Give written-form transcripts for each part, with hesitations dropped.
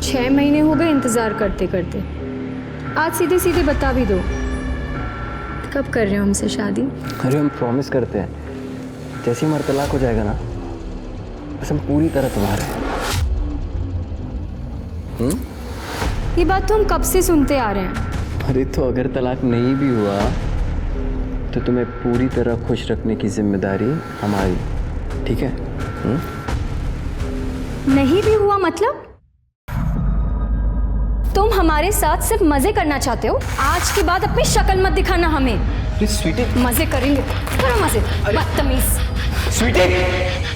6 महीने हो गए इंतज़ार करते करते। आज सीधे सीधे बता भी दो, कब कर रहे हो हमसे शादी? अरे हम प्रॉमिस करते हैं, जैसे ही हमारा तलाक हो जाएगा ना, बस हम पूरी तरह तुम्हारे हैं। ये बात तो हम कब से सुनते आ रहे हैं। अरे तो अगर तलाक नहीं भी हुआ तो तुम्हें पूरी तरह खुश रखने की जिम्मेदारी हमारी, ठीक है? नहीं भी हुआ मतलब? तुम हमारे साथ सिर्फ मजे करना चाहते हो। आज के बाद अपनी शक्ल मत दिखाना हमें। स्वीटी, मजे करेंगे, करो मजे, बदतमीज। स्वीटी,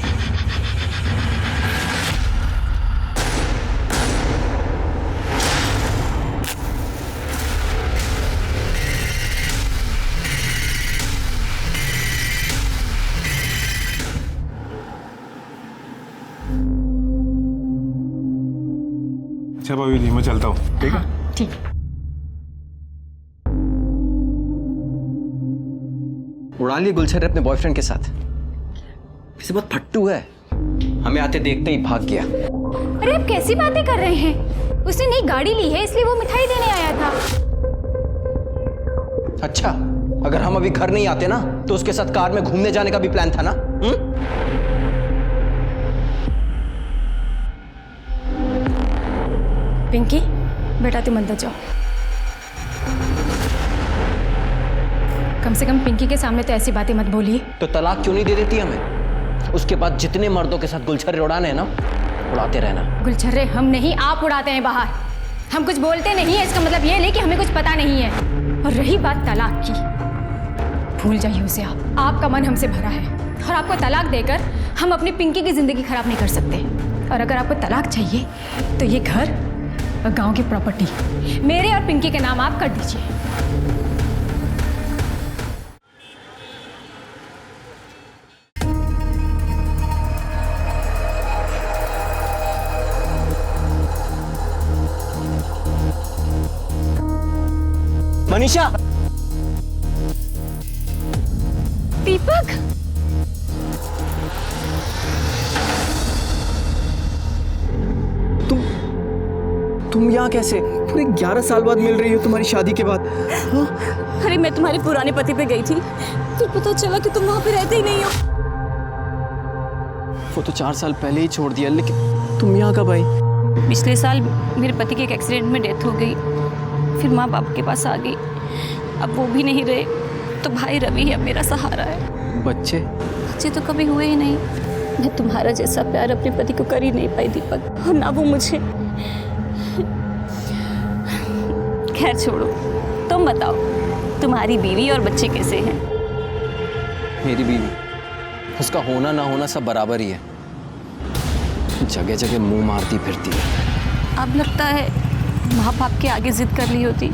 अच्छा भाभी जी, मैं चलता हूँ, ठीक है? ठीक। उड़ा लिए गुलछर्रे अपने बॉयफ्रेंड के साथ। इसे बहुत फट्टू है, हमें आते देखते ही भाग गया। अरे आप कैसी बातें कर रहे हैं? उसने नई गाड़ी ली है इसलिए वो मिठाई देने आया था। अच्छा, अगर हम अभी घर नहीं आते ना तो उसके साथ कार में घूमने जाने का भी प्लान था ना? पिंकी, बेटा तुम अंदर जाओ। कम से कम पिंकी के सामने तो ऐसी बातें मत बोलिए। तो तलाक क्यों नहीं दे देती हमें? उसके बाद जितने मर्दों के साथ गुलछर्रे उड़ाने हैं ना, उड़ाते रहना। गुलछर्रे हम नहीं, आप उड़ाते हैं बाहर। हम कुछ बोलते नहीं है, इसका मतलब ये नहीं कि हमें कुछ पता नहीं है। और रही बात तलाक की, भूल जाइए उसे आप। आपका मन हमसे भरा है और आपको तलाक देकर हम अपनी पिंकी की जिंदगी खराब नहीं कर सकते। और अगर आपको तलाक चाहिए तो ये घर और गांव की प्रॉपर्टी मेरे और पिंकी के नाम आप कर दीजिए। मनीषा, दीपक, तुम यहाँ कैसे? पूरे 11 साल बाद मिल रही हो तुम्हारी शादी के बाद। हाँ? अरे मैं तुम्हारे पुराने पति पे गई थी, फिर पता चला कि तुम वहां पे रहते ही नहीं हो। वो तो 4 साल पहले ही छोड़ दिया, लेकिन तुम यहाँ कब आई? पिछले साल मेरे पति की एक एक्सीडेंट में डेथ हो गई, फिर माँ बाप के पास आ गई। अब वो भी नहीं रहे तो भाई रवि है मेरा सहारा है। बच्चे तो कभी हुए ही नहीं। मैं तुम्हारा जैसा प्यार अपने पति को कर ही नहीं पाई दीपक, और ना वो मुझे। खैर छोड़ो, तुम बताओ तुम्हारी बीवी और बच्चे कैसे हैं? मेरी बीवी, उसका होना ना होना सब बराबर ही है। जगह जगह मुंह मारती फिरती है। अब लगता है माँ बाप के आगे जिद कर ली होती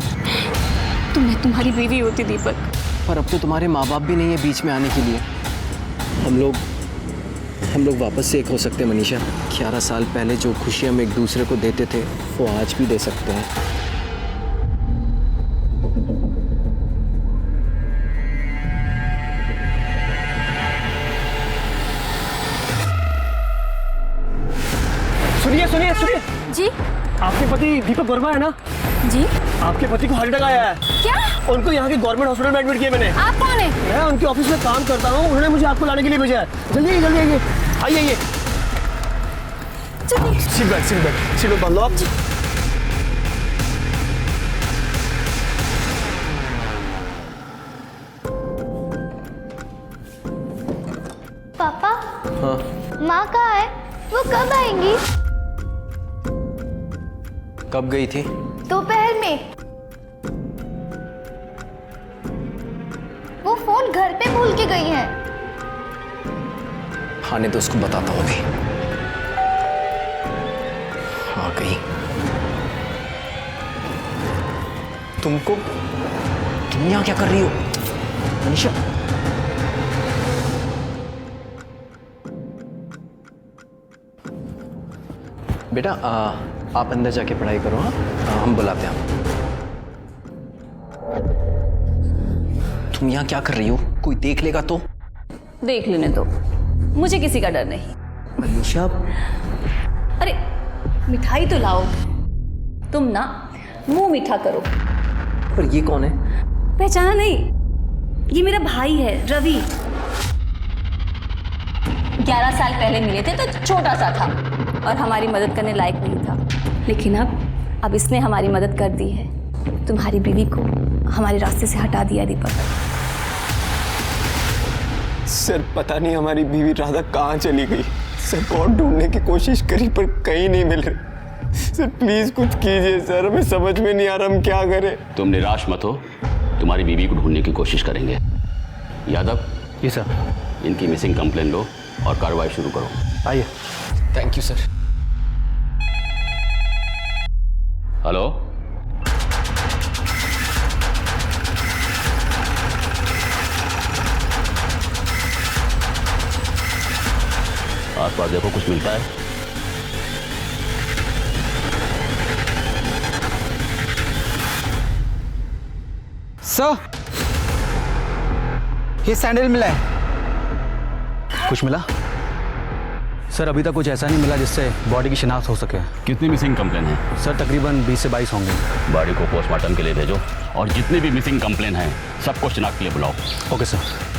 तो मैं तुम्हारी बीवी होती दीपक। पर अब तो तुम्हारे माँ बाप भी नहीं है बीच में आने के लिए। हम लोग वापस से एक हो सकते हैं मनीषा। 11 साल पहले जो खुशी हम एक दूसरे को देते थे वो आज भी दे सकते हैं। सुनिए जी आपके पति दीपक वर्मा है ना जी। आपके पति को हार्ट अटैक आया है। क्या? उनको यहाँ के गवर्नमेंट हॉस्पिटल में एडमिट किया मैंने। आप कौन है? मैं उनके ऑफिस में काम करता हूँ, उन्होंने मुझे आपको लाने के लिए भेजा है। जल्दी आइए आइए। सीट बेल्ट सीट बांध लो आप। पापा, हाँ? माँ कहाँ है? वो कब आएंगी? कब गई थी? दोपहर में। वो फोन घर पे भूल के गई है। आने तो उसको बताता हूँ अभी। आ गई। तुम यहाँ क्या कर रही हो मनीषा? बेटा आप अंदर जाके पढ़ाई करो। हाँ, हम बुलाते हैं। तुम यहाँ क्या कर रही हो? कोई देख लेगा तो? देख लेने दो, मुझे किसी का डर नहीं। मनीषा, अरे मिठाई तो लाओ। तुम ना मुंह मीठा करो। पर ये कौन है? पहचाना नहीं? ये मेरा भाई है रवि। 11 साल पहले मिले थे तो छोटा सा था और हमारी मदद करने लायक नहीं था, लेकिन अब इसने हमारी मदद कर दी है। तुम्हारी बीवी को हमारे रास्ते से हटा दिया दीपक। सर पता नहीं हमारी बीवी राधा कहाँ चली गई। सर बहुत ढूंढने की कोशिश करी पर कहीं नहीं मिल रही। सर प्लीज कुछ कीजिए सर, हमें समझ में नहीं आ रहा हम क्या करें। तुम निराश मत हो, तुम्हारी बीवी को ढूंढने की कोशिश करेंगे। यादव, जी सर। इनकी मिसिंग कंप्लेन लो और कार्रवाई शुरू करो। आइए। Thank you sir. हेलो, आसपास देखो कुछ मिलता है? सर, ये सैंडल मिला है। कुछ मिला? सर अभी तक कुछ ऐसा नहीं मिला जिससे बॉडी की शिनाख्त हो सके। कितनी मिसिंग कंप्लेन है? सर तकरीबन 20 से 22 होंगे। बॉडी को पोस्टमार्टम के लिए भेजो और जितनी भी मिसिंग कंप्लेन है सबको शिनाख्त के लिए बुलाओ। Okay sir.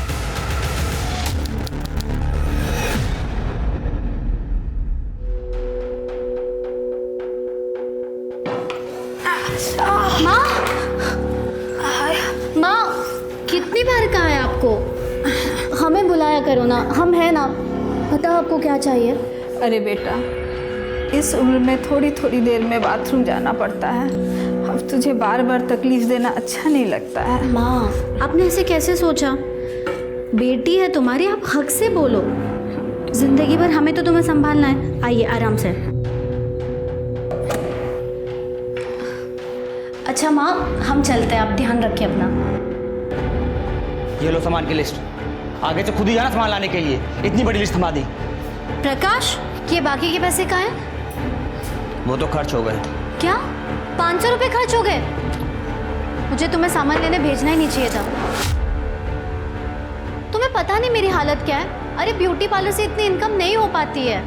माँ, कितनी बार कहा है आपको? हमें बुलाया करो ना, हम हैं ना। बताओ आपको क्या चाहिए? अरे बेटा, इस उम्र में थोड़ी थोड़ी देर में बाथरूम जाना पड़ता है। अब तुझे बार बार तकलीफ देना अच्छा नहीं लगता है। माँ, आपने ऐसे कैसे सोचा? बेटी है तुम्हारी, आप हक से बोलो। जिंदगी भर हमें तो तुम्हें संभालना है। आइए आराम से। अच्छा माँ, हम चलते हैं, आप ध्यान रखिए अपना। ये लो सामान की लिस्ट। आगे से खुद ही जाना सामान लाने के लिए। इतनी बड़ी लिस्ट थमा दी। प्रकाश, ये बाकी के पैसे कहाँ हैं? वो तो खर्च हो गए। क्या 500 रुपये खर्च हो गए? मुझे तुम्हें सामान लेने भेजना ही नहीं चाहिए था। तुम्हें पता नहीं मेरी हालत क्या है? अरे ब्यूटी पार्लर से इतनी इनकम नहीं हो पाती है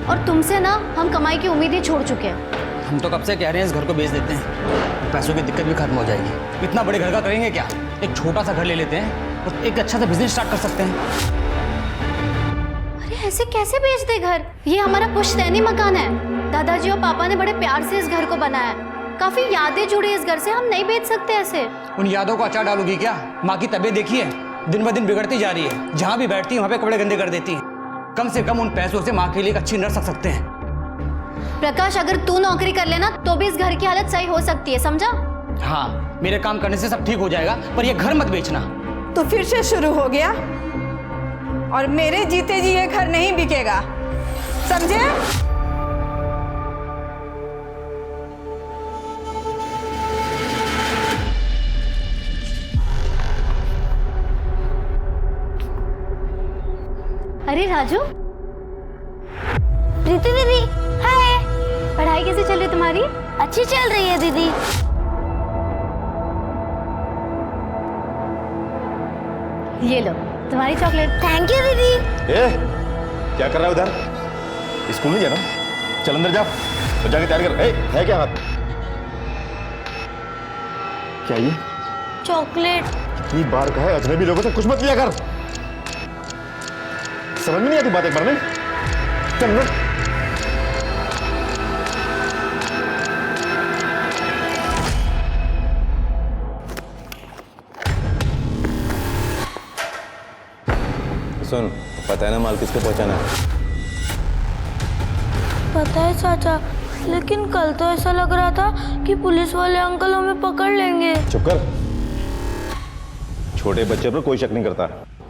और तुमसे ना हम कमाई की उम्मीद ही छोड़ चुके हैं। हम तो कब से कह रहे हैं इस घर को बेच देते हैं, पैसों की दिक्कत भी खत्म हो जाएगी। इतना बड़े घर का करेंगे क्या? एक छोटा सा घर ले लेते हैं और एक अच्छा सा बिजनेस स्टार्ट कर सकते हैं। अरे ऐसे कैसे बेच दे घर? ये हमारा पुश्तैनी मकान है। दादाजी और पापा ने बड़े प्यार से इस घर को बनाया है। काफी यादें जुड़ी इस घर से, हम नहीं बेच सकते ऐसे। उन यादों को अचार डालोगी क्या? माँ की तबीयत देखी है, दिन ब दिन बिगड़ती जा रही है। जहाँ भी बैठती है वहाँ पे कपड़े गंदे कर देती है। कम से कम उन पैसों से माँ के लिए एक अच्छी नर्स रख सकते हैं। प्रकाश, अगर तू नौकरी कर लेना तो भी इस घर की हालत सही हो सकती है, समझा? हाँ, मेरे काम करने से सब ठीक हो जाएगा, पर ये घर मत बेचना। तो फिर से शुरू हो गया और मेरे जीते जी ये घर नहीं बिकेगा, समझे? अरे राजू, प्रीति दीदी, हाय। पढ़ाई कैसे चल रही तुम्हारी? अच्छी चल रही है दीदी। ये लो तुम्हारी चॉकलेट। थैंक यू दीदी। ए, क्या कर रहा है उधर? स्कूल नहीं जाना? चल अंदर जा तो जाके तैयार कर। है क्या हाथ? क्या ये? चॉकलेट। इतनी बार कहा है अजनबी लोगों से कुछ मत लिया कर। समझ में नहीं आती बात एक बार में? चल ना। सुन, पता है ना माल किसको पहुंचाना है? पता है चाचा, लेकिन कल तो ऐसा लग रहा था कि पुलिस वाले अंकल हमें पकड़ लेंगे। चुप कर। छोटे बच्चे पर कोई शक नहीं करता।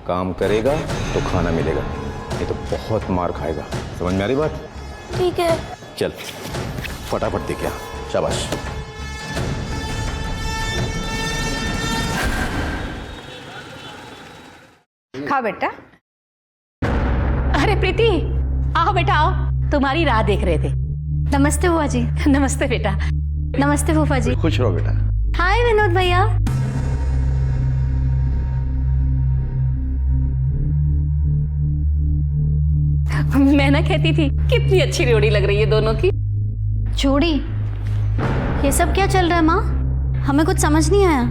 काम करेगा तो खाना मिलेगा, नहीं तो बहुत मार खाएगा। समझ में आ रही बात? ठीक है। चल फटाफट दे क्या। शाबाश। खा बेटा। अरे प्रीति, आओ बेटा आओ, तुम्हारी राह देख रहे थे। नमस्ते बुआ जी। नमस्ते बेटा। नमस्ते फूफा जी। खुश रहो बेटा। हाय विनोद भैया। मैं ना कहती थी कितनी अच्छी जोड़ी लग रही है दोनों की। जोड़ी? ये सब क्या चल रहा है माँ? हमें कुछ समझ नहीं आया।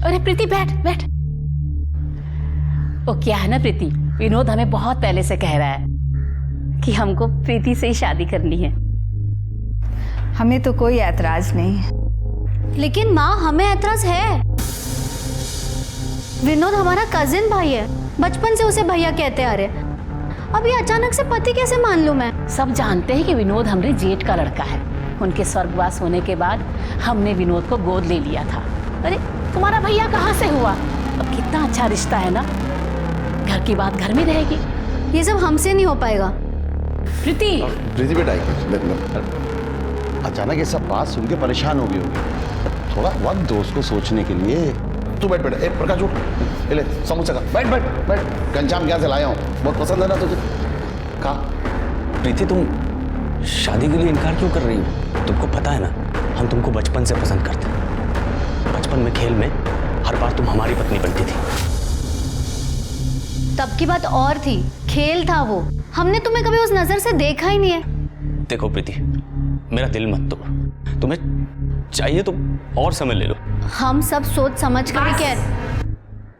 अरे प्रीति बैठ बैठ। वो क्या है ना प्रीति, विनोद हमें बहुत पहले से कह रहा है कि हमको प्रीति से ही शादी करनी है। हमें तो कोई ऐतराज नहीं है। लेकिन माँ हमें ऐतराज है। विनोद हमारा कजिन भाई है, बचपन से उसे भैया कहते आ रहे। अब ये अचानक से पति कैसे मान लूं मैं? सब जानते हैं कि विनोद हमारे जेठ का लड़का है। उनके स्वर्गवास होने के बाद हमने विनोद को गोद ले लिया था। अरे तुम्हारा भैया कहाँ से हुआ? अब कितना अच्छा रिश्ता है ना, घर की बात घर में रहेगी। ये सब हमसे नहीं हो पाएगा। प्रीति प्रीति बेटा अचानक ये सब बात सुन के परेशान हो गई होगी, थोड़ा वक्त दो उसको सोचने के लिए। तू बैठ बेटा। ए प्रकाश उठ, ले समोसा का। बैठ बैठ बैठ। घनश्याम क्या से लाया हूँ, बहुत पसंद है ना तुझे। खा। प्रीति तुम शादी के लिए इनकार क्यों कर रही हो? तुमको पता है ना हम तुमको बचपन से पसंद करते हैं। बचपन में खेल में हर बार तुम हमारी पत्नी बनती थी। तब की बात और थी, खेल था वो। हमने तुम्हें कभी उस नजर से देखा ही नहीं है। देखो प्रीति, मेरा दिल मत तोड़। तुम्हें चाहिए तो और समय ले लो। हम सब सोच समझ कर ही कह।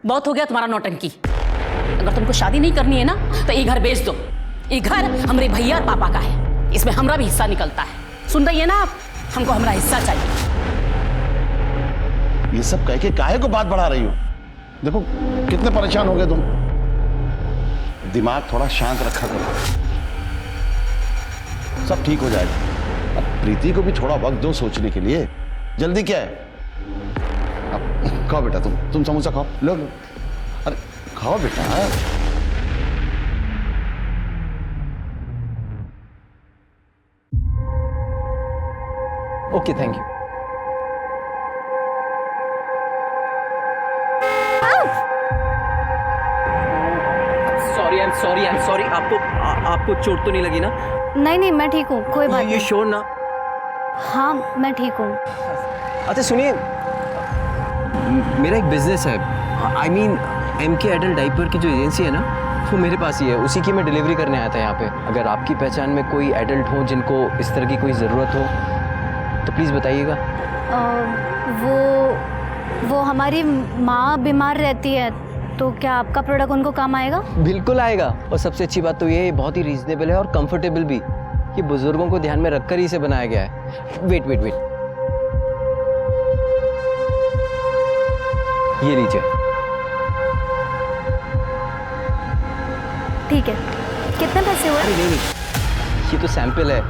बहुत हो गया तुम्हारा नौटंकी। अगर तुमको शादी नहीं करनी है ना तो ये घर बेच दो। ये घर हमारे भैया और पापा का है, इसमें हमारा भी हिस्सा निकलता है। सुन रही है ना आप? हमको हमारा हिस्सा चाहिए। ये सब कह के काहे को बात बढ़ा रही हो? देखो कितने परेशान हो गए तुम। दिमाग थोड़ा शांत रखा करो, सब ठीक हो जाएगा। अब प्रीति को भी थोड़ा वक्त दो सोचने के लिए। जल्दी क्या है? अब खाओ बेटा, तुम समोसा खाओ। लो लो, अरे खाओ बेटा। Okay thank you. Sorry I am sorry. आपको चोट तो नहीं लगी ना? नहीं नहीं मैं ठीक हूँ, कोई बात ये नहीं। श्योर ना? हाँ मैं ठीक हूँ। अच्छा सुनिए, मेरा एक बिजनेस है। I mean MK adult diaper की जो एजेंसी है ना, वो मेरे पास ही है। उसी की मैं डिलीवरी करने आया था यहाँ पे। अगर आपकी पहचान में कोई एडल्ट हो जिनको इस तरह की कोई ज़रूरत हो तो प्लीज़ बताइएगा। वो हमारी माँ बीमार रहती है, तो क्या आपका प्रोडक्ट उनको काम आएगा? बिल्कुल आएगा। और सबसे अच्छी बात तो ये है, बहुत ही रीजनेबल है और कंफर्टेबल भी। ये बुजुर्गों को ध्यान में रखकर ही इसे बनाया गया है। वेट ये लीजिए। ठीक है, कितने पैसे हुए? अरे नहीं, ये तो सैंपल है।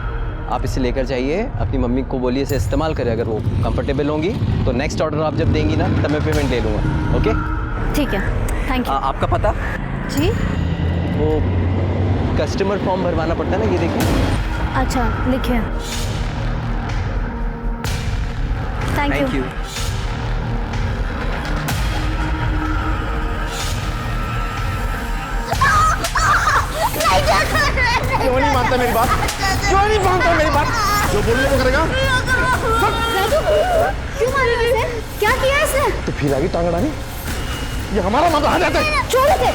आप इसे लेकर जाइए, अपनी मम्मी को बोलिए इसे इस्तेमाल करें। अगर वो कंफर्टेबल होंगी तो नेक्स्ट ऑर्डर आप जब देंगी ना तब मैं पेमेंट ले लूँगा। ओके ठीक है, थैंक यू। आपका पता? जी वो कस्टमर फॉर्म भरवाना पड़ता है ना, ये देखिए। अच्छा लिखिए। Thank you. क्यों नहीं मानता मेरी बात? क्यों नहीं मानता मेरी बात? जो बोलने को करेगा। क्यों मारा इसे? क्या किया इसने? तो फिर आगे टांग अड़ानी? ये हमारा मामला आ जाता है। छोड़ दे।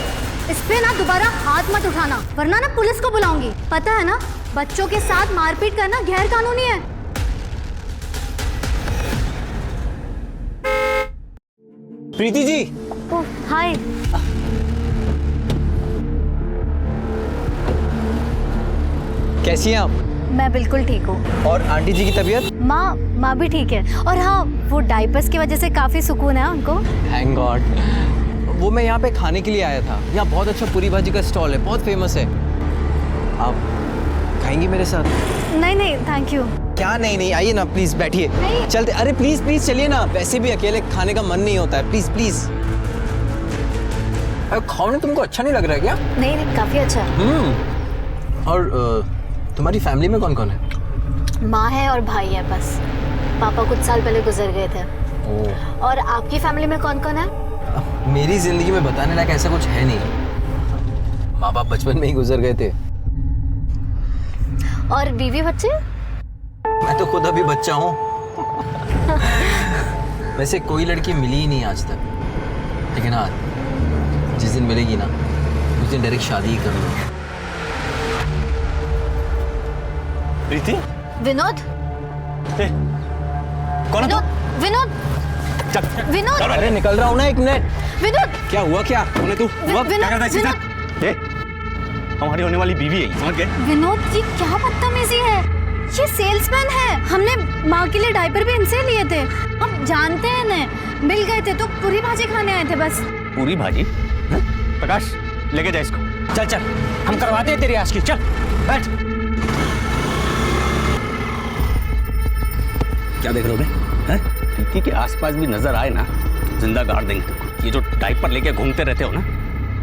इस पे ना दोबारा हाथ मत उठाना, वरना ना पुलिस को बुलाऊंगी। पता है ना, बच्चों के साथ मारपीट करना गैर कानूनी है। प्रीति जी। ओह हाय। कैसी हैं आप? मैं बिल्कुल ठीक हूँ। और आंटी जी की तबीयत? माँ भी ठीक है। और हाँ, वो डाइपर्स की वजह से काफी सुकून है उनको। Thank God. वो मैं यहाँ पे खाने के लिए आया था। यहाँ बहुत अच्छा पूरी भाजी का स्टॉल है, बहुत फेमस है। आप खाएंगी मेरे साथ? नहीं थैंक यू। क्या नहीं, आइए ना प्लीज, बैठिए। चलते। अरे प्लीज चलिए ना, वैसे भी अकेले खाने का मन नहीं होता है। प्लीज। खाने तुमको अच्छा नहीं लग रहा है क्या? नहीं काफी अच्छा है। और तुम्हारी फैमिली में कौन कौन है? माँ है और भाई है बस। पापा कुछ साल पहले गुजर गए थे। और आपकी फैमिली में कौन कौन है? मेरी जिंदगी में बताने लायक ऐसा कुछ है नहीं। माँ बाप बचपन में ही गुजर गए थे। और बीवी बच्चे? मैं तो खुद अभी बच्चा हूँ। वैसे कोई लड़की मिली ही नहीं आज तक, लेकिन हाँ जिस दिन मिलेगी ना उस दिन डायरेक्ट शादी ही कर लूँगा। प्रीति? विनोद? कौन है तू? विनोद चल विनोद अरे निकल रहा हूँ ना, 1 मिनट। विनोद क्या हुआ? क्या कौन है तू? हुआ? क्या करता है इसके साथ? ए, हमारी होने वाली बीवी है, समझ गए? विनोद ये क्या बदतमीजी है? ये सेल्समैन है। हमने माँ के लिए डायपर भी इनसे लिए थे। हम जानते हैं इन्हें, मिल गए थे तो पूरी भाजी खाने आए थे बस। पूरी भाजी? हाँ? प्रकाश लेके जा इसको। चल चल, हम करवाते हैं तेरी आशिकी, चल बैठ। क्या देख रहे हो बे? हैं? प्रीति के आसपास भी नजर आए ना, जिंदा गाड़ देंगे तुमको। ये जो डायपर लेके घूमते रहते हो ना,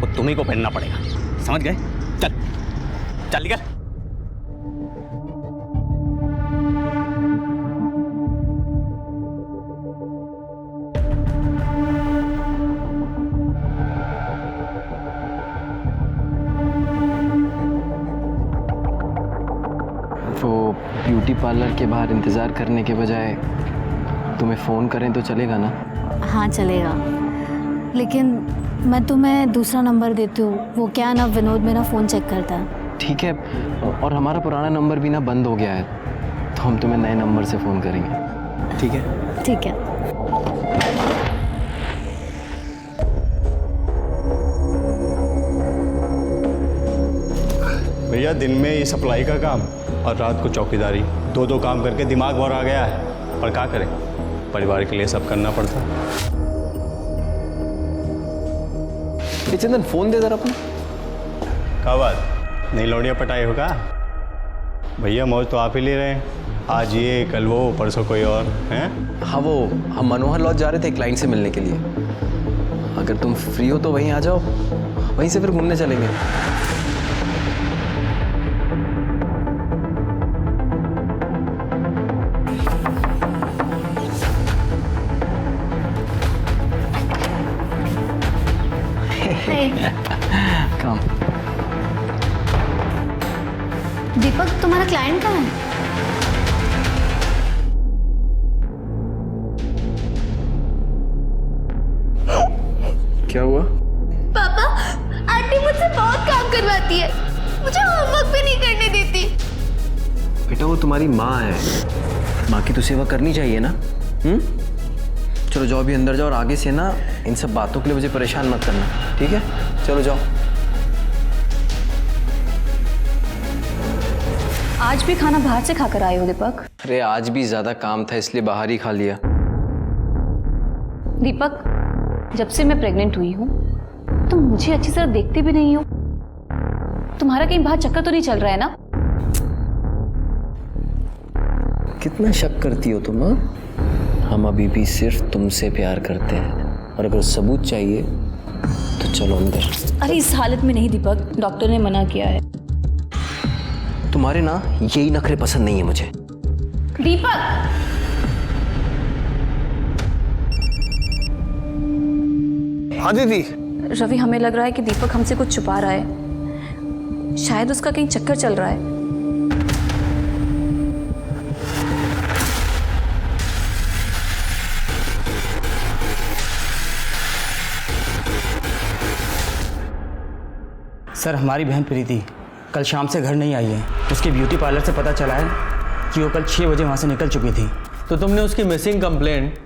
वो तुम्ही को पहनना पड़ेगा, समझ गए? चल चल निकल। वो ब्यूटी पार्लर के बाहर इंतज़ार करने के बजाय तुम्हें फ़ोन करें तो चलेगा ना? हाँ चलेगा, लेकिन मैं तुम्हें दूसरा नंबर देती हूँ। वो क्या है ना, विनोद मेरा फ़ोन चेक करता है। ठीक है, और हमारा पुराना नंबर भी ना बंद हो गया है, तो हम तुम्हें नए नंबर से फ़ोन करेंगे, ठीक है? ठीक है। भैया दिन में ये सप्लाई का काम और रात को चौकीदारी, दो काम करके दिमाग और आ गया है। पर क्या करें, परिवार के लिए सब करना पड़ता है। चंदन फ़ोन दे जरा अपना। क्या बात, नहीं लौड़िया पटाई होगा? भैया मौज तो आप ही ले रहे हैं, आज ये कल वो परसों कोई और हैं? हाँ, वो हम मनोहर लॉज जा रहे थे क्लाइंट से मिलने के लिए। अगर तुम फ्री हो तो वहीं आ जाओ, वहीं से फिर घूमने चलेंगे। काम। दीपक तुम्हारा क्लाइंट कहाँ है? क्या हुआ? पापा, आंटी मुझसे बहुत काम करवाती है, मुझे होमवर्क भी नहीं करने देती। बेटा वो तुम्हारी माँ है, माँ की तो सेवा करनी चाहिए ना। चलो जाओ अभी अंदर जाओ, और आगे से ना इन सब बातों के लिए मुझे परेशान मत करना, ठीक है? चलो जाओ। आज भी खाना बाहर से खाकर आए हो दीपक? अरे आज भी ज्यादा काम था इसलिए बाहर ही खा लिया। दीपक, जब से मैं प्रेग्नेंट हुई हूँ तुम मुझे अच्छी तरह देखते भी नहीं हो। तुम्हारा कहीं बाहर चक्कर तो नहीं चल रहा है ना? कितना शक करती हो तुम? हम अभी भी सिर्फ तुमसे प्यार करते हैं, और अगर सबूत चाहिए तो चलो अंदर। अरे इस हालत में नहीं दीपक, डॉक्टर ने मना किया है। तुम्हारे ना यही नखरे पसंद नहीं है मुझे। दीपक! हाँ दीदी। रवि, हमें लग रहा है कि दीपक हमसे कुछ छुपा रहा है। शायद उसका कहीं चक्कर चल रहा है। सर, हमारी बहन प्रीति कल शाम से घर नहीं आई है। उसके ब्यूटी पार्लर से पता चला है कि वो कल 6 बजे वहाँ से निकल चुकी थी। तो तुमने उसकी मिसिंग कंप्लेंट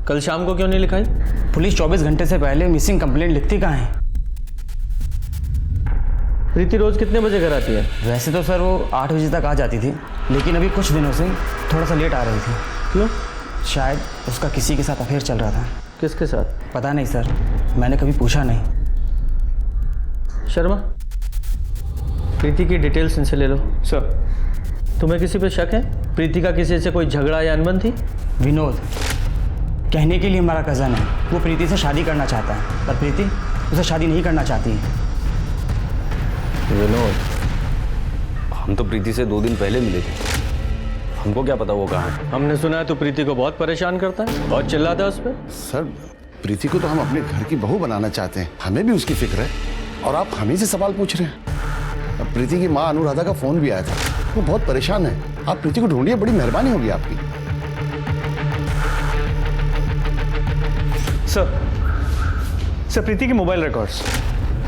कल शाम को क्यों नहीं लिखाई? पुलिस 24 घंटे से पहले मिसिंग कंप्लेंट लिखती कहाँ है? प्रीति रोज कितने बजे घर आती है? वैसे तो सर वो 8 बजे तक आ जाती थी, लेकिन अभी कुछ दिनों से थोड़ा सा लेट आ रही थी। क्यों? शायद उसका किसी के साथ अफेयर चल रहा था। किसके साथ? पता नहीं सर, मैंने कभी पूछा नहीं। शर्मा, प्रीति की डिटेल्स इनसे ले लो। सर। तुम्हें किसी पे शक है? प्रीति का किसी से कोई झगड़ा या अनबन थी? विनोद कहने के लिए हमारा कज़न है, वो प्रीति से शादी करना चाहता है, पर प्रीति उसे शादी नहीं करना चाहती है। विनोद, हम तो प्रीति से 2 दिन पहले मिले थे, हमको क्या पता वो कहाँ है। हमने सुना है तो प्रीति को बहुत परेशान करता है, बहुत चिल्लाता है उस पर। सर, प्रीति को तो हम अपने घर की बहू बनाना चाहते हैं, हमें भी उसकी फिक्र है, और आप हमें से सवाल पूछ रहे हैं। प्रीति की माँ अनुराधा का फोन भी आया था, वो बहुत परेशान है। आप प्रीति को ढूंढिए, बड़ी मेहरबानी होगी आपकी। सर प्रीति के मोबाइल रिकॉर्ड्स,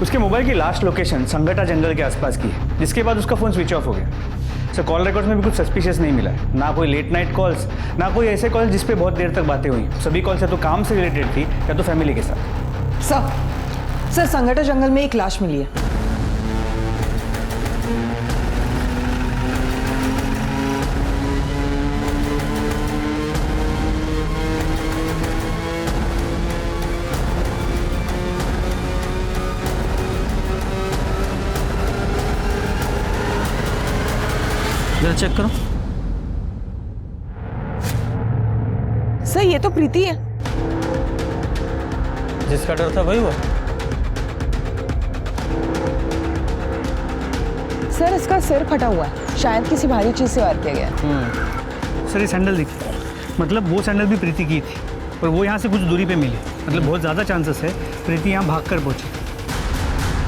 उसके मोबाइल की लास्ट लोकेशन संगटा जंगल के आसपास की है, जिसके बाद उसका फोन स्विच ऑफ हो गया। सर कॉल रिकॉर्ड्स में भी कुछ सस्पिशियस नहीं मिला है, ना कोई लेट नाइट कॉल्स, ना कोई ऐसे कॉल जिस पे बहुत देर तक बातें हुई। सभी कॉल्स या तो काम से रिलेटेड थी या तो फैमिली के साथ। सर संगठा जंगल में एक लाश मिली है। जरा चेक करो। सर ये तो प्रीति है। जिसका डर था वही हुआ। सर इसका सिर फटा हुआ है, शायद किसी भारी चीज से वार किया गया है। सर ये सैंडल दिखी, मतलब वो सैंडल भी प्रीति की थी और वो यहाँ से कुछ दूरी पे मिली, मतलब बहुत ज़्यादा चांसेस है प्रीति यहाँ भागकर पहुंची।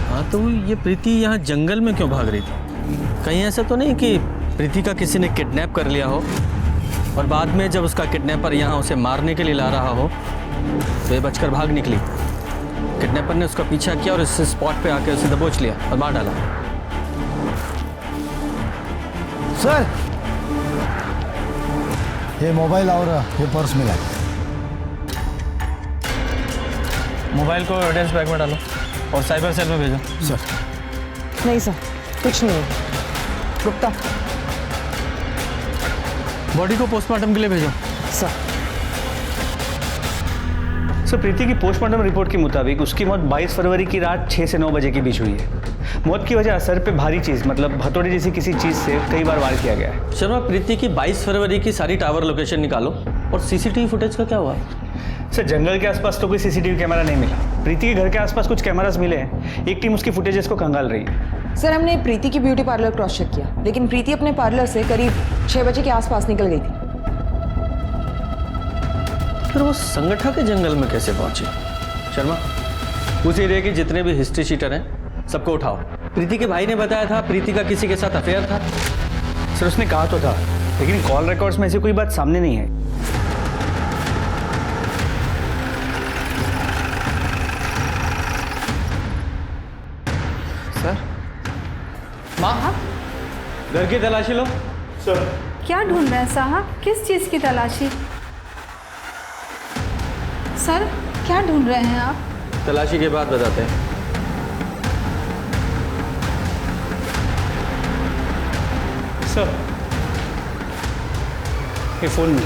हाँ तो ये प्रीति यहाँ जंगल में क्यों भाग रही थी? कहीं ऐसा तो नहीं कि प्रीति का किसी ने किडनैप कर लिया हो और बाद में जब उसका किडनैपर यहाँ उसे मारने के लिए ला रहा हो तो ये बचकर भाग निकली। किडनैपर ने उसका पीछा किया और इस स्पॉट पे आके उसे दबोच लिया और मार डाला। सर ये मोबाइल और ये पर्स मिला। मोबाइल को एविडेंस बैग में डालो और साइबर सेल में भेजो। सर नहीं सर कुछ नहीं। गुप्ता बॉडी को पोस्टमार्टम के लिए भेजो। सर प्रीति की पोस्टमार्टम रिपोर्ट के मुताबिक उसकी मौत 22 फरवरी की रात 6 से 9 बजे के बीच हुई है। मौत की वजह सर पे भारी चीज, मतलब हथौड़े जैसी किसी चीज से कई बार वार किया गया है। शर्मा प्रीति की 22 फरवरी की सारी टावर लोकेशन निकालो और सीसीटीवी फुटेज का क्या हुआ? सर जंगल के आसपास तो कोई सीसीटीवी कैमरा नहीं मिला। प्रीति के घर के आसपास कुछ कैमरास मिले हैं, एक टीम उसकी फुटेजेस को खंगाल रही है। सर हमने प्रीति की ब्यूटी पार्लर क्रॉस चेक किया, लेकिन प्रीति अपने पार्लर से करीब 6 बजे के आसपास निकल गई थी। फिर वो संगठा के जंगल में कैसे पहुंची? शर्मा उस एरिया के जितने भी हिस्ट्री शीटर हैं सबको उठाओ। प्रीति के भाई ने बताया था प्रीति का किसी के साथ अफेयर था। सर उसने कहा तो था, लेकिन कॉल रिकॉर्ड्स में ऐसी कोई बात सामने नहीं है। सर माँ घर की तलाशी लो। सर क्या ढूंढ रहे हैं साहब? किस चीज़ की तलाशी? सर क्या ढूंढ रहे हैं आप? तलाशी के बाद बताते हैं। सर ये फोन में।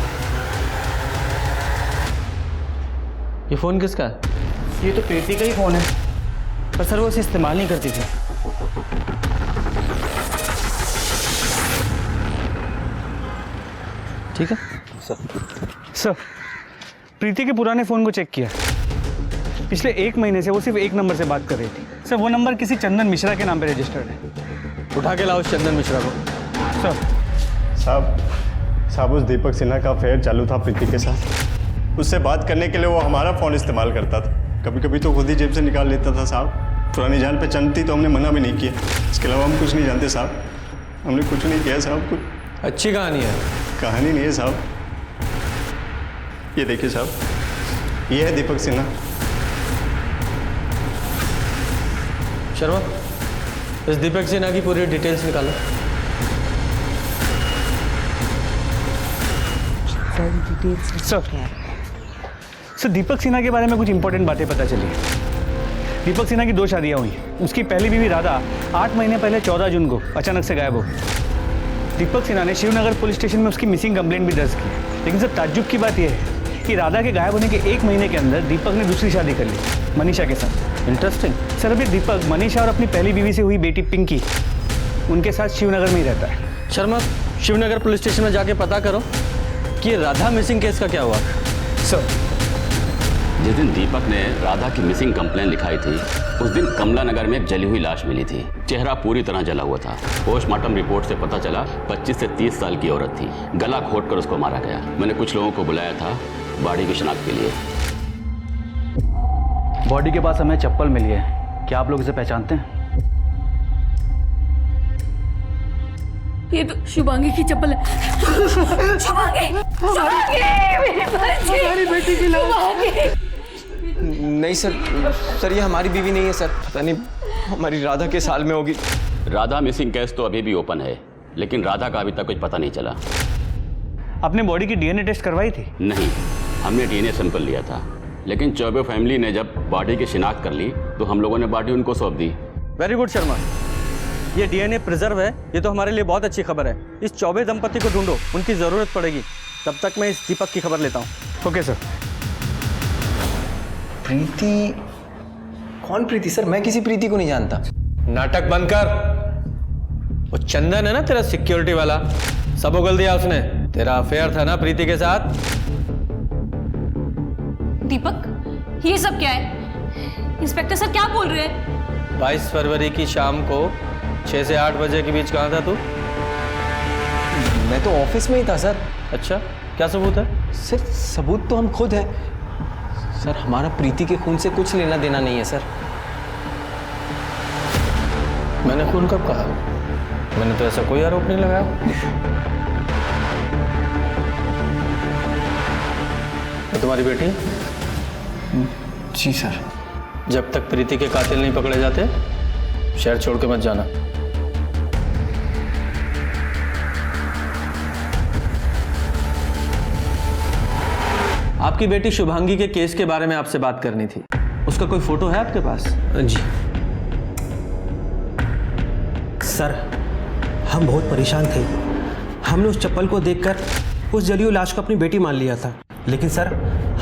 ये फोन किसका है? ये तो प्रीति का ही फोन है, पर सर वो इसे इस्तेमाल नहीं करती थी। ठीक है सर प्रीति के पुराने फ़ोन को चेक किया, पिछले 1 महीने से वो सिर्फ एक नंबर से बात कर रही थी। सर वो नंबर किसी चंदन मिश्रा के नाम पे रजिस्टर्ड है। उठा के लाओ चंदन मिश्रा को। साहब उस दीपक सिन्हा का अफेयर चालू था प्रीति के साथ। उससे बात करने के लिए वो हमारा फ़ोन इस्तेमाल करता था, कभी कभी तो खुद ही जेब से निकाल लेता था। साहब पुरानी जान पहचान थी तो हमने मना भी नहीं किया, इसके अलावा हम कुछ नहीं जानते साहब। हमने कुछ नहीं किया साहब। कुछ अच्छी कहानी है। कहानी नहीं है साहब। ये देखिए साहब, ये है दीपक सिन्हा। शर्मा इस दीपक सिन्हा की पूरी डिटेल्स निकालो। सर दीपक सिन्हा के बारे में कुछ इंपॉर्टेंट बातें पता चली। दीपक सिन्हा की 2 शादियां हुई। उसकी पहली बीवी राधा 8 महीने पहले 14 जून को अचानक से गायब हो गई। दीपक सिन्हा ने शिवनगर पुलिस स्टेशन में उसकी मिसिंग कंप्लेंट भी दर्ज की, लेकिन सर ताज्जुब की बात यह है कि राधा के गायब होने के 1 महीने के अंदर दीपक ने दूसरी शादी कर ली, मनीषा के साथ। इंटरेस्टिंग। सर अभी दीपक मनीषा और अपनी पहली बीवी से हुई बेटी पिंकी उनके साथ शिवनगर में ही रहता है। शर्मा शिवनगर पुलिस स्टेशन में जाके पता करो कि राधा मिसिंग केस का क्या हुआ। सर जिस दिन दीपक ने राधा की मिसिंग कंप्लेन लिखाई थी उस दिन कमला नगर में एक जली हुई लाश मिली थी। चेहरा पूरी तरह जला हुआ था। पोस्टमार्टम रिपोर्ट से पता चला 25 से 30 साल की औरत थी। गला घोंट कर उसको मारा गया। मैंने कुछ लोगों को बुलाया था बॉडी की शिनाख्त के लिए। बॉडी के पास हमें चप्पल मिली है, क्या आप लोग इसे पहचानते हैं? ये तो शुभांगी की चप्पल है। शुभांगी, मेरी बेटी की लाश। नहीं सर ये हमारी बीवी नहीं है सर। पता नहीं हमारी राधा के साल में होगी। राधा मिसिंग केस तो अभी भी ओपन है। लेकिन राधा का अभी तक कुछ पता नहीं चला। आपने बॉडी की डीएनए टेस्ट करवाई थी? नहीं, हमने डीएनए सैंपल लिया था, लेकिन चौबे फैमिली ने जब बॉडी की शिनाख्त कर ली तो हम लोगों ने बॉडी उनको सौंप दी। वेरी गुड शर्मा, ये डीएनए प्रिजर्व है, ये तो हमारे लिए बहुत अच्छी खबर है। इस चौबे दंपति को ढूंढो, उनकी ज़रूरत पड़ेगी। तब तक मैं इस दीपक की खबर लेता हूँ। Okay sir. प्रीति? कौन प्रीति सर? मैं किसी प्रीति को नहीं जानता। नाटक बंद कर। वो चंदन है ना तेरा सिक्योरिटी वाला, सब उगल दिया उसने। तेरा अफेयर था ना प्रीति के साथ। दीपक, ये सब क्या है? इंस्पेक्टर सर क्या बोल रहे हैं? 22 फरवरी की शाम को 6 से 8 बजे के बीच कहाँ था तू? मैं तो ऑफिस में ही था सर। अच्छा, क्या सबूत है? सर सबूत तो हम खुद हैं सर। हमारा प्रीति के खून से कुछ लेना देना नहीं है सर। मैंने खून कब कहा? मैंने तो ऐसा कोई आरोप नहीं लगाया। तो तुम्हारी बेटी? जी सर। जब तक प्रीति के कातिल नहीं पकड़े जाते शहर छोड़ के मत जाना। आपकी बेटी शुभांगी के केस के बारे में आपसे बात करनी थी। उसका कोई फोटो है आपके पास? जी सर, हम बहुत परेशान थे। हमने उस चप्पल को देखकर उस जली हुई लाश को अपनी बेटी मान लिया था, लेकिन सर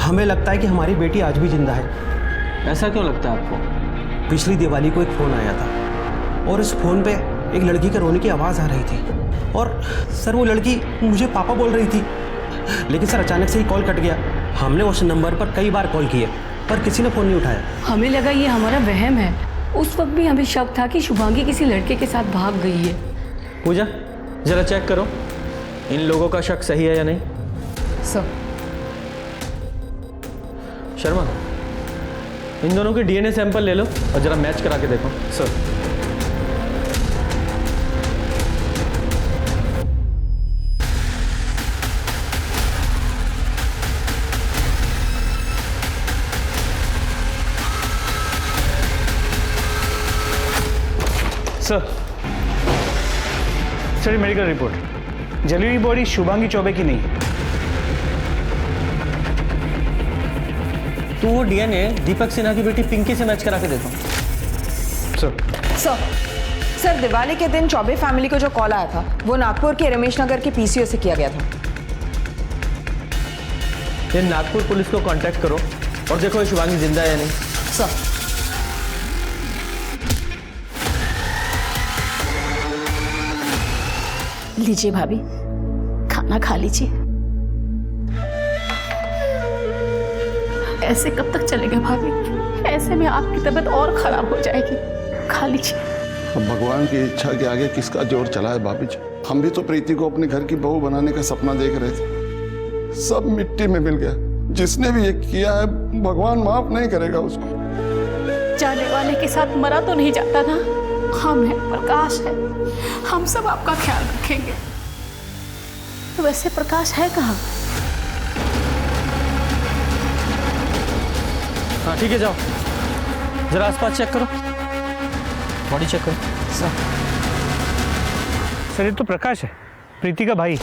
हमें लगता है कि हमारी बेटी आज भी जिंदा है। ऐसा क्यों लगता है आपको? पिछली दिवाली को एक फ़ोन आया था और उस फ़ोन पे एक लड़की के रोने की आवाज़ आ रही थी और सर वो लड़की मुझे पापा बोल रही थी, लेकिन सर अचानक से ही कॉल कट गया। हमने उस नंबर पर कई बार कॉल किए पर किसी ने फ़ोन नहीं उठाया। हमें लगा ये हमारा वहम है। उस वक्त भी हमें शक था कि शुभांगी किसी लड़के के साथ भाग गई है। पूजा, जरा चेक करो इन लोगों का शक सही है या नहीं। सर। शर्मा, इन दोनों के डीएनए सैंपल ले लो और जरा मैच करा के देखो। सर। सर मेडिकल रिपोर्ट, जली हुई बॉडी शुभांगी चौबे की नहीं है। तो वो डीएनए दीपक सिन्हा की बेटी पिंकी से मैच करा के देखो। सर दिवाली के दिन चौबे फैमिली को जो कॉल आया था वो नागपुर के रमेश नगर के पीसीओ से किया गया था। ये नागपुर पुलिस को कांटेक्ट करो और देखो ये शुभांगी जिंदा है या नहीं। सर। लीजिए भाभी, खाना खा लीजिए। ऐसे कब तक चलेगा भाभी? ऐसे में आपकी तबीयत और खराब हो जाएगी। खा लीजिए। अब भगवान की इच्छा के आगे किसका जोर चला है भाभी जी। हम भी तो प्रीति को अपने घर की बहू बनाने का सपना देख रहे थे, सब मिट्टी में मिल गया। जिसने भी ये किया है भगवान माफ नहीं करेगा उसको। जाने वाले के साथ मरा तो नहीं जाता ना। हम है, प्रकाश है, हम सब आपका ख्याल रखेंगे। तो वैसे प्रकाश है कहाँ? हाँ ठीक है, जाओ जरा आसपास चेक करो, बॉडी चेक करो। सर ये तो प्रकाश है, प्रीति का भाई।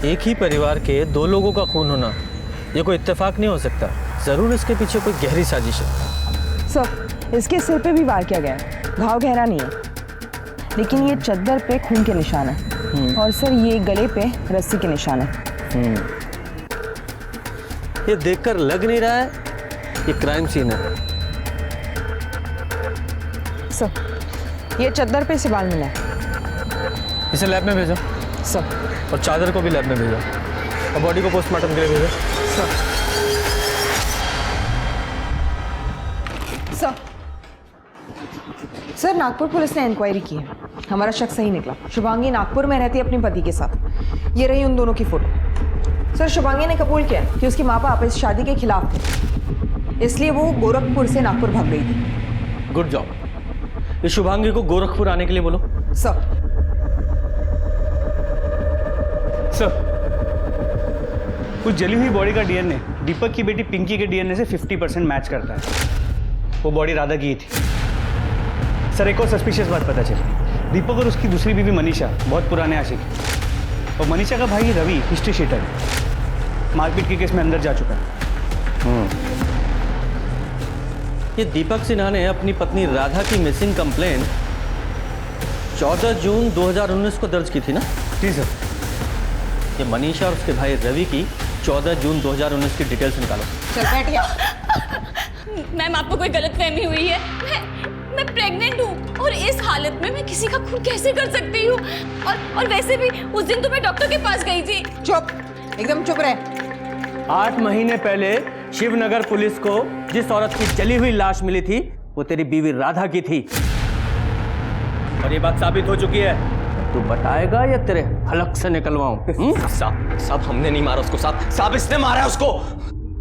एक ही परिवार के दो लोगों का खून होना ये कोई इत्तेफाक नहीं हो सकता। जरूर इसके पीछे कोई गहरी साजिश है। सर इसके सिर पे भी वार किया गया है, घाव गहरा नहीं है, लेकिन ये चद्दर पे खून के निशान है और सर ये गले पे रस्सी के निशान है। ये देखकर लग नहीं रहा है ये क्राइम सीन है। सर ये चद्दर पे से बाल मिला है। इसे लैब में भेजो सर, और चादर को भी लैब में भेजो और बॉडी को पोस्टमार्टम के लिए भेजो। सर नागपुर पुलिस ने इंक्वायरी की है, हमारा शक सही निकला। शुभांगी नागपुर में रहती है अपने पति के साथ। ये रही उन दोनों की फोटो। सर शुभांगी ने कबूल किया कि उसकी माँ बाप इस शादी के खिलाफ थे, इसलिए वो गोरखपुर से नागपुर भाग गई थी। Good job. इस शुभांगी को गोरखपुर आने के लिए बोलो। सर। उस जली हुई बॉडी का डीएनए दीपक की बेटी पिंकी के डीएनए से 50% मैच करता है। वो बॉडी राधा की ही थी। सर एक और सस्पिशियस बात पता चली, दीपक और उसकी दूसरी बीवी मनीषा बहुत पुराने आशिक हैं। और मनीषा का भाई रवि हिस्ट्री शीटर है, मारपीट के केस में अंदर जा चुका है। ये दीपक सिन्हा ने अपनी पत्नी राधा की मिसिंग कंप्लेंट 14 जून 2019 को दर्ज की थी ना? जी सर। ये मनीषा और उसके भाई रवि की 14 जून 2019 की डिटेल्स निकालो। चल बैठ या। मैम, आपको कोई गलतफहमी हुई है। मैं प्रेग्नेंट हूँ और इस हालत में मैं किसी का खून कैसे कर सकती हूँ? और वैसे भी उस दिन तो मैं डॉक्टर के पास गई थी। चुप, एकदम चुप रहे। 8 महीने पहले शिवनगर पुलिस को जिस औरत की जली हुई लाश मिली थी वो तेरी बीवी राधा की थी, और ये बात साबित हो चुकी है। तू बताएगा या तेरे हलक से निकलवाऊं? साहब हमने नहीं मारा उसको साहब इसने मारा है उसको।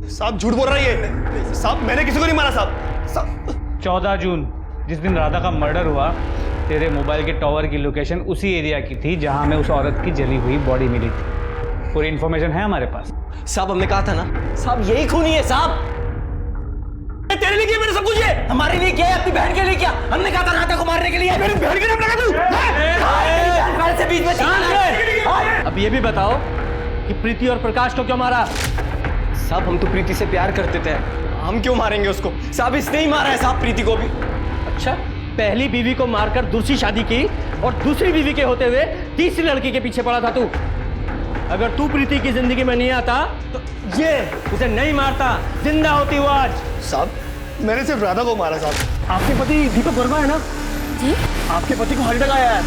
साहब झूठ बोल रही है साहब, मैंने किसी को नहीं मारा साहब। 14 जून जिस दिन राधा का मर्डर हुआ, तेरे मोबाइल के टॉवर की लोकेशन उसी एरिया की थी जहां में उस औरत की जली हुई बॉडी मिली थी। पूरी इन्फॉर्मेशन है हमारे पास। साहब हमने कहा था ना साहब, यही खूनी है साहब। तेरे लिए किया मैंने सब कुछ, ये हमारे लिए किया, अपनी बहन के लिए किया। हमने कहा था राधा को मारने के लिए। मेरी बहन के नाम लगा तू से बीच में। अब ये भी बताओ कि प्रीति और प्रकाश को क्यों मारा? साहब हम तो प्रीति से प्यार करते थे, हम क्यों मारेंगे उसको? साहब इसने ही मारा है साहब प्रीति को भी। अच्छा, पहली बीवी को मारकर दूसरी शादी की और दूसरी बीवी के होते हुए तीसरी लड़की के पीछे पड़ा था तू। अगर तू प्रीति की जिंदगी में नहीं आता तो ये उसे नहीं मारता, जिंदा होती वो आज। साहब मैंने सिर्फ राधा को मारा साहब। आपके पति दीपक वर्मा है ना जी? आपके पति को हार्ट अटैक आया है।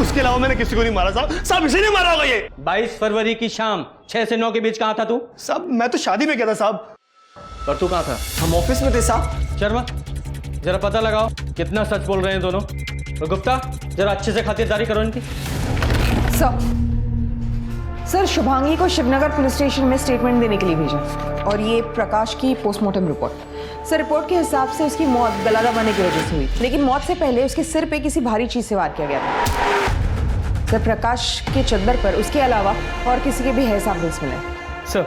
उसके अलावा मैंने किसी को नहीं मारा साहब इसे नहीं मारा होगा ये। 22 फरवरी की शाम 6 से 9 के बीच कहाँ था तू? साहब मैं तो शादी में गया था साहब। और तू कहाँ था? हम ऑफिस में थे साहब। शर्मा जरा पता लगाओ कितना सच बोल रहे हैं दोनों। और गुप्ता जरा अच्छे से खातिरदारी करो इनकी। सर शुभांगी को शिवनगर पुलिस स्टेशन में स्टेटमेंट देने के लिए भेजा, और ये प्रकाश की पोस्टमार्टम रिपोर्ट। सर रिपोर्ट के हिसाब से उसकी मौत गला दबाने की वजह से हुई, लेकिन मौत से पहले उसके सिर पे किसी भारी चीज से वार किया गया था। सर प्रकाश के चद्दर पर उसके अलावा और किसी के भी है सैंपल्स मिले। सर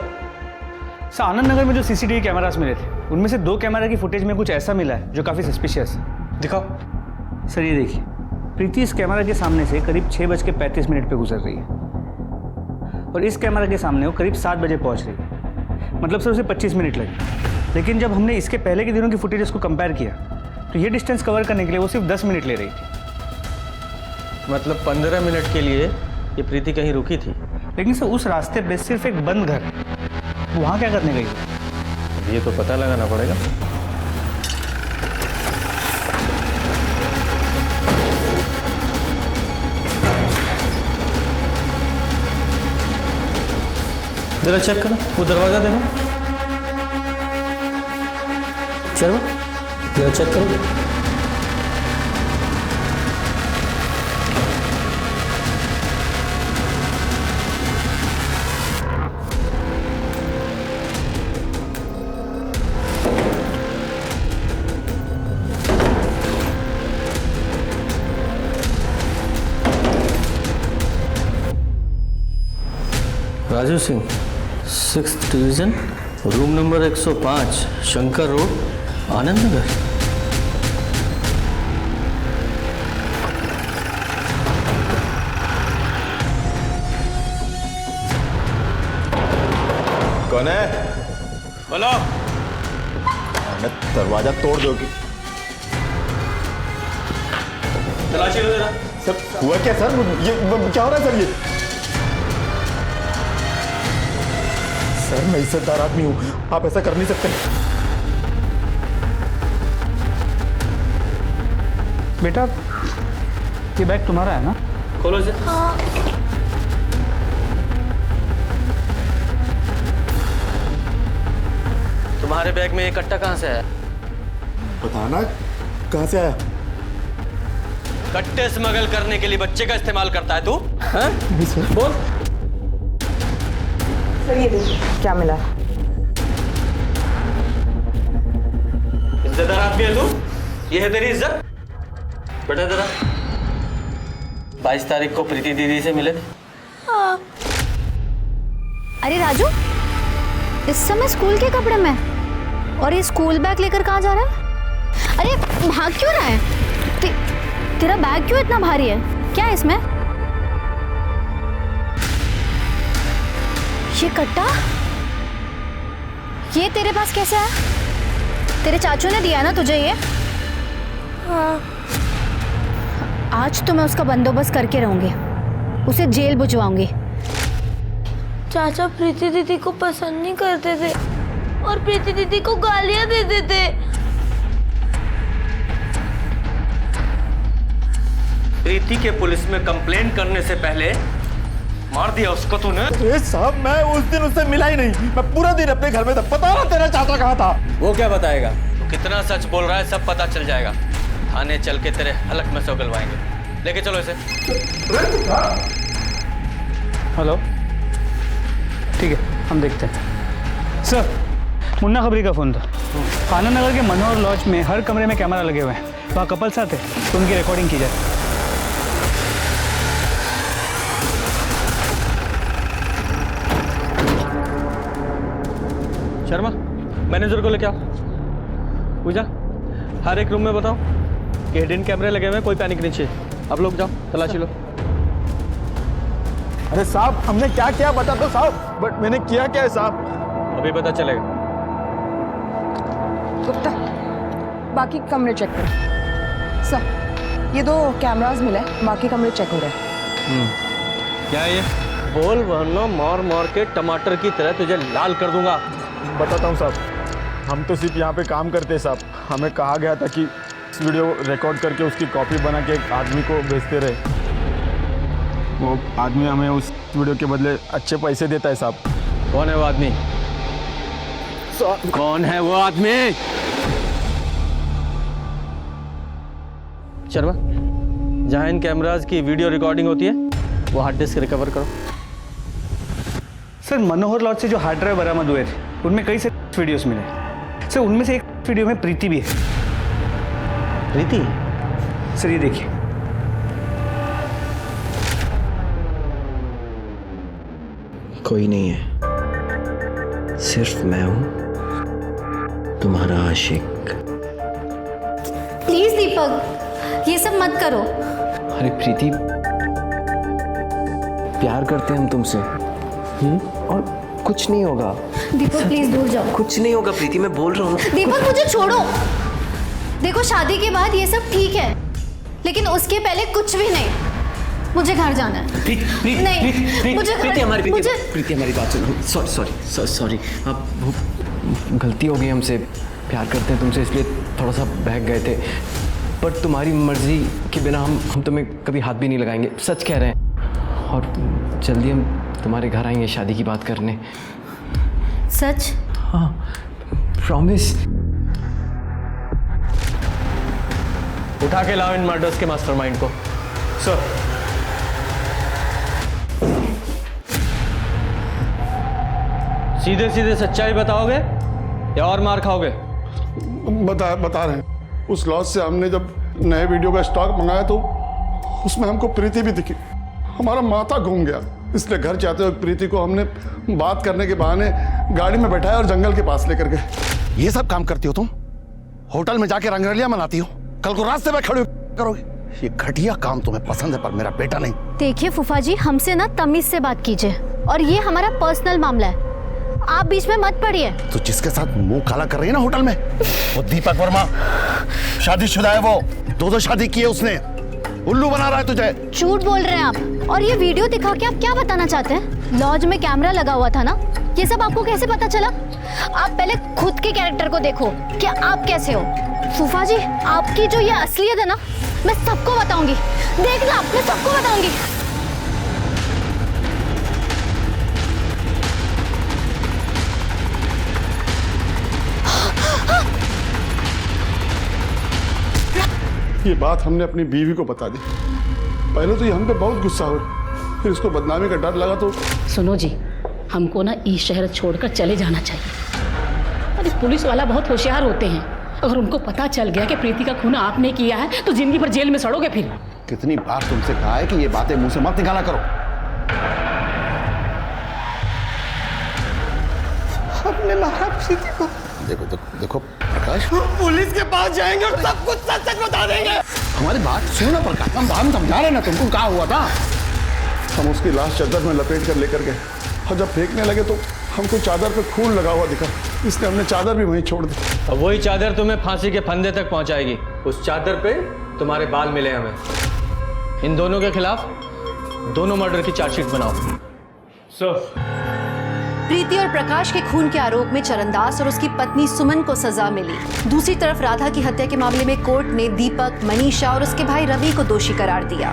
आनंद नगर में जो सीसीटीवी कैमरास मिले थे उनमें से 2 कैमरा की फुटेज में कुछ ऐसा मिला है जो काफी सस्पिशियस है। दिखाओ। सर ये देखिए, प्रीति इस कैमरा के सामने से करीब 6:35 पे गुजर रही है और इस कैमरा के सामने वो करीब 7 बजे पहुंच रही है। मतलब सर उसे 25 मिनट लगे, लेकिन जब हमने इसके पहले के दिनों की फुटेज को कंपेयर किया तो ये डिस्टेंस कवर करने के लिए वो सिर्फ 10 मिनट ले रही थी। मतलब 15 मिनट के लिए ये प्रीति कहीं रुकी थी। लेकिन सर उस रास्ते पे सिर्फ एक बंद घर, वहाँ क्या करने गई? ये तो पता लगाना पड़ेगा। जरा चेक करो, वो दरवाजा देखो। चलो जरा चेक करो। Raju Singh, 6th division, room number 105, Shankar road, Anand Nagar. कौन है? बोलो। दरवाजा तोड़ दोगे? तलाशी लो जरा। सर हुआ क्या सर? ये क्या हो रहा है सर? ये सर मैं इज्जतदार आदमी हूं, आप ऐसा कर नहीं सकते। बेटा ये बैग तुम्हारा है ना? खोलो इसे। हाँ। तुम्हारे बैग में ये कट्टा कहाँ से आया? बताना कहाँ से आया? कट्टे स्मगल करने के लिए बच्चे का इस्तेमाल करता है तू? हाँ? बोल। सर ये देखिए क्या मिला। इज्जतदार आदमी है तू? ये है तेरी इज्जत? बेटा जरा 22 तारीख को प्रीति दीदी से मिले थे। हाँ। अरे राजू, इस समय स्कूल के कपड़े में, और ये स्कूल बैग लेकर कहाँ जा रहा है? अरे भाग क्यों रहा है? तेरा बैग क्यों इतना भारी है? क्या है इसमें? ये कट्टा ये तेरे पास कैसे आया? तेरे चाचू ने दिया ना तुझे ये? हाँ। आज तो मैं उसका बंदोबस्त करके रहूंगी, उसे जेल भिजवाऊंगी। चाचा प्रीति दीदी को पसंद नहीं करते थे और प्रीति दीदी को गालियां देते थे। प्रीति के पुलिस में कंप्लेंट करने से पहले मार दिया उसको तूने। अरे साहब मैं उस दिन उससे मिला ही नहीं, मैं पूरा दिन अपने घर में था। पता ना तेरा चाचा कहाँ था? वो क्या बताएगा? तो कितना सच बोल रहा है सब पता चल जाएगा। थाने चल के तेरे हलक में से उगलवाएंगे। लेके चलो इसे। हेलो, ठीक है हम देखते हैं। सर, मुन्ना खबरी का फ़ोन था। आनंद नगर के मनोहर लॉज में हर कमरे में कैमरा लगे हुए हैं। वहाँ कपल्स आते तो उनकी रिकॉर्डिंग की जाए। शर्मा, मैनेजर को लेके आओ। पूजा, हर एक रूम में बताओ कि हिडन कैमरे लगे हुए हैं, कोई पैनिक नहीं चाहिए। अब लोग जाओ, तलाशी लो। अरे साहब हमने क्या किया बता दो साहब। बट मैंने किया क्या है साहब? अभी पता चलेगा। गुप्ता, बाकी कमरे चेक करो। सर, ये 2 कैमरास मिले, बाकी कमरे चेक हो रहे हैं। क्या है ये? बोल वरना मार मार के टमाटर की तरह तुझे लाल कर दूंगा। बताता हूँ साहब, हम तो सिर्फ यहाँ पे काम करते हैं साहब। हमें कहा गया था कि इस वीडियो रिकॉर्ड करके उसकी कॉपी बना के एक आदमी को भेजते रहे। वो आदमी हमें उस वीडियो के बदले अच्छे पैसे देता है साहब। कौन है वो आदमी? कौन है वो आदमी? शर्मा, जहाँ इन कैमराज की वीडियो रिकॉर्डिंग होती है वो हार्ड डिस्क रिकवर करो। सर, मनोहर लॉज से जो हार्ड ड्राइव बरामद हुए थे उनमें कई से वीडियोस मिले। सर, उनमें से एक वीडियो में प्रीति भी है। प्रीति? सर ये देखिए। कोई नहीं है, सिर्फ मैं हूं तुम्हारा आशिक। प्लीज दीपक, ये सब मत करो। अरे प्रीति, प्यार करते हैं हम तुमसे। और कुछ नहीं होगा। दीपक प्लीज दूर जाओ। कुछ नहीं होगा प्रीति, मैं बोल रहा हूँ। दीपक मुझे छोड़ो। देखो शादी के बाद ये सब ठीक है, लेकिन उसके पहले कुछ भी नहीं। मुझे घर जाना है। नहीं, मुझे प्रीति हमारी बात सुनो। सॉरी, अब वो गलती हो गई हमसे। प्यार करते हैं तुमसे इसलिए थोड़ा सा बहक गए थे, पर तुम्हारी मर्जी के बिना हम तुम्हें कभी हाथ भी नहीं लगाएंगे। सच कह रहे हैं। और जल्दी हम तुम्हारे घर आएंगे शादी की बात करने। सच? हाँ, प्रॉमिस। उठा के लाओ इन मर्डर्स के मास्टरमाइंड को। सर, सीधे सीधे सच्चाई बताओगे या और मार खाओगे? बता रहे हैं। उस लॉज से हमने जब नए वीडियो का स्टॉक मंगाया तो उसमें हमको प्रीति भी दिखी। हमारा माथा घूम गया, इसलिए घर जाते हुए प्रीति को हमने बात करने के बहाने गाड़ी में बैठाया और जंगल के पास लेकर गए। ये सब काम करती हो तुम? होटल में जाके रंगरलियां मनाती हो, कल को रास्ते में खड़े करोगे। ये घटिया काम तुम्हें पसंद है, पर मेरा बेटा नहीं। देखिए फूफा जी, हमसे ना तमीज से बात कीजिए, और ये हमारा पर्सनल मामला है, आप बीच में मत पड़िए। तो जिसके साथ मुंह काला कर रही है ना होटल में, वो दीपक वर्मा शादीशुदा है। वो 2 शादी की है उसने। उल्लू बना रहा है तुझे। झूठ बोल रहे हैं आप। और ये वीडियो दिखा के आप क्या बताना चाहते हैं? लॉज में कैमरा लगा हुआ था ना, ये सब आपको कैसे पता चला? आप पहले खुद के कैरेक्टर को देखो कि आप कैसे हो। फूफा जी, आपकी जो ये असलियत है ना, मैं सबको बताऊंगी। देखना, मैं सबको बताऊंगी। ये बात हमने अपनी बीवी को बता दी। पहले तो ये हम पे बहुत गुस्सा हुआ, फिर इसको बदनामी का डर लगा तो। सुनो जी, हमको ना इस शहर छोड़कर चले जाना चाहिए। अरे पुलिस वाला बहुत होशियार होते हैं, अगर उनको पता चल गया कि प्रीति का खून आपने किया है तो जिंदगी भर जेल में सड़ोगे फिर। कितनी बार तुमसे कहा है कि ये बातें मुंह से मत निकाला करो। हमने मारा प्रीति को। देखो देखो प्रकाश, पुलिस के पास जाएंगे और सब कुछ सच सच बता देंगे। हमारी बात सुनो प्रकाश, हम समझा रहे ना तुमको क्या हुआ था। हम उसकी लाश चादर में लपेट कर लेकर गए और जब फेंकने लगे तो हमको चादर पे खून लगा हुआ दिखा, इसलिए हमने चादर भी वहीं छोड़ दी। अब वही चादर तुम्हें फांसी के फंदे तक पहुंचाएगी। उस चादर पे तुम्हारे बाल मिले हमें। इन दोनों के खिलाफ दोनों मर्डर की चार्जशीट बनाओ। सर, प्रीति और प्रकाश के खून के आरोप में चरणदास और उसकी पत्नी सुमन को सजा मिली। दूसरी तरफ राधा की हत्या के मामले में कोर्ट ने दीपक, मनीषा और उसके भाई रवि को दोषी करार दिया।